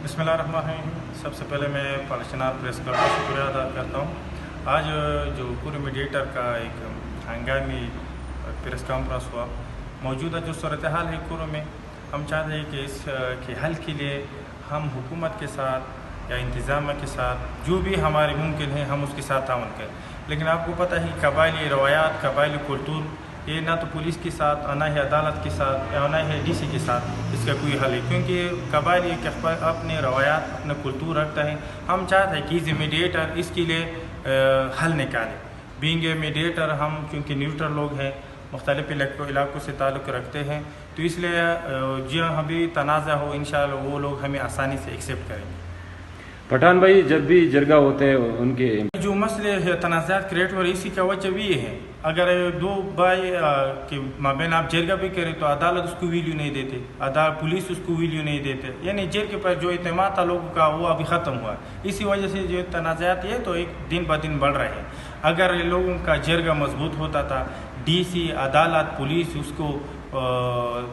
بسم اللہ الرحمن الرحیم. سب سے پہلے میں پالچنار پریس کلب کا شکریہ ادا کرتا ہوں. آج جو پورے میڈیٹر کا ایک ہنگامی پریس کانفرنس ہوا, موجودہ جو صورتحال ہے کورو میں, ہم چاہتے ہیں کہ اس کے حل کے لیے ہم حکومت کے ساتھ یا انتظامیہ کے ساتھ جو بھی ہمارے ممکن ہے ہم اس کے ساتھ تعاون کریں. لیکن آپ کو پتہ ہے قبائلی روایات, قبائلی کلتور, یہ نہ تو پولیس کے ساتھ, نہ ہی عدالت کے ساتھ, نہ ہی ڈی سی کے ساتھ اس کا کوئی حل ہے, کیونکہ قبائلی اپنے روایات, اپنا کلتور رکھتا ہے. ہم چاہتے ہیں کہ ایز اے میڈیٹر اس کے لیے حل نکالیں. بینگ اے میڈیٹر ہم چونکہ نیوٹرل لوگ ہیں, مختلف علاقوں سے تعلق رکھتے ہیں, تو اس لیے جہاں بھی تنازع ہو انشاءاللہ وہ لوگ ہمیں آسانی سے ایکسیپٹ کریں گے. پٹھان بھائی, جب بھی جرگہ ہوتے ہیں ان کے جو مسئلے ہے تنازعات کریٹ ہو رہے, اسی کا وجہ بھی یہ ہے. اگر دو بھائی کے مابین آپ جرگہ بھی کریں تو عدالت اس کو ویلیو نہیں دیتے, پولیس اس کو ویلیو نہیں دیتے, یعنی جرگے پر جو اعتماد تھا لوگوں کا وہ ابھی ختم ہوا. اسی وجہ سے جو تنازعات ہے تو ایک دن بہ دن بڑھ رہے ہیں. اگر لوگوں کا جرگہ مضبوط ہوتا تھا, ڈی سی, عدالت, پولیس اس کو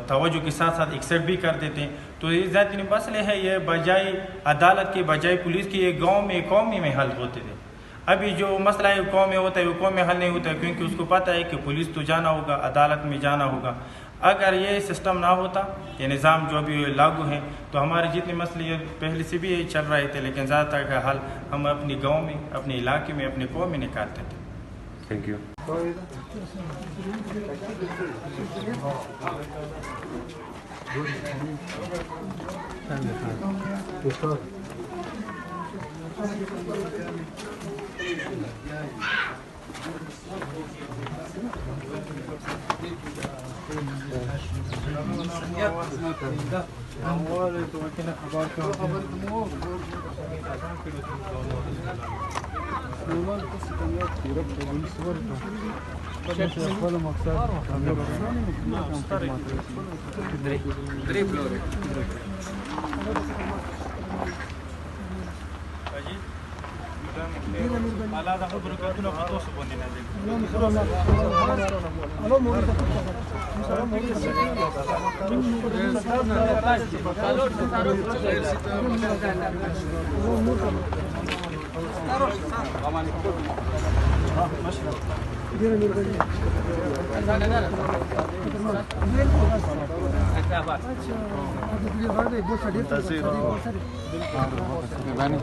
توجہ کے ساتھ ساتھ ایکسیپٹ بھی کر دیتے ہیں, تو یہ ذاتی مسئلے ہے, یہ بجائے عدالت کے, بجائے پولیس کے, یہ گاؤں میں, قومی میں حل ہوتے تھے. ابھی جو مسئلہ ہے قوم میں ہوتا ہے وہ قوم میں حل نہیں ہوتا ہے, کیونکہ اس کو پتہ ہے کہ پولیس تو جانا ہوگا, عدالت میں جانا ہوگا. اگر یہ سسٹم نہ ہوتا, یہ نظام جو ابھی لاگو ہے, تو ہمارے جتنے مسئلے پہلے سے بھی چل رہے تھے, لیکن زیادہ تر کا حل ہم اپنی گاؤں میں, اپنے علاقے میں, اپنے قوم میں نکالتے تھے. Thank you.